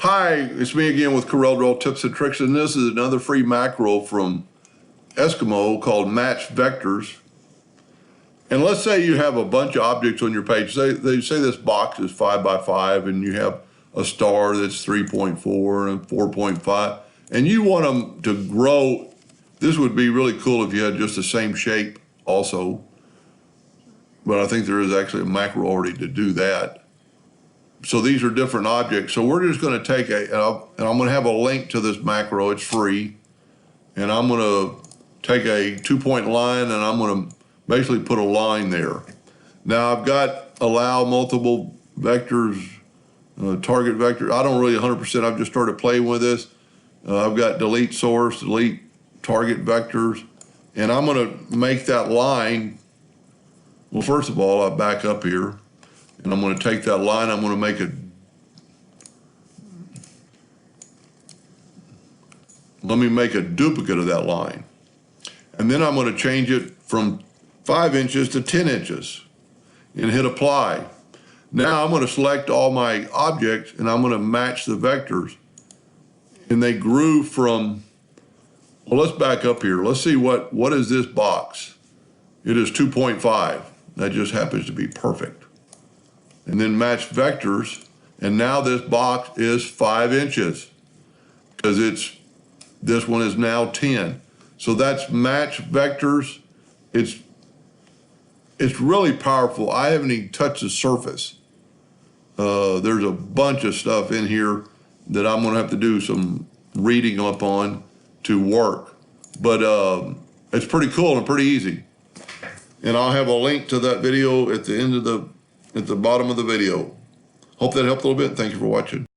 Hi, it's me again with Corel Draw Tips and Tricks, and this is another free macro from Eskimo called Match Vectors. And let's say you have a bunch of objects on your page. They say this box is 5 by 5, and you have a star that's 3.4 and 4.5, and you want them to grow. This would be really cool if you had just the same shape also, but I think there is actually a macro already to do that. So these are different objects. So we're just going to take and I'm going to have a link to this macro. It's free. And I'm going to take a 2-point line and I'm going to basically put a line there. Now I've got allow multiple vectors, target vector. I don't really 100%. I've just started playing with this. I've got delete source, delete target vectors. And I'm going to make that line. Well, first of all, I back up here. And I'm going to take that line, I'm going to make let me make a duplicate of that line. And then I'm going to change it from 5 inches to 10 inches and hit apply. Now I'm going to select all my objects and I'm going to match the vectors. And they grew from, well, let's back up here. Let's see what is this box? It is 2.5. That just happens to be perfect. And then match vectors, and now this box is 5 inches because this one is now 10. So that's match vectors. It's really powerful. I haven't even touched the surface. There's a bunch of stuff in here that I'm gonna have to do some reading up on to work. But it's pretty cool and pretty easy. And I'll have a link to that video at the bottom of the video. Hope that helped a little bit. Thank you for watching.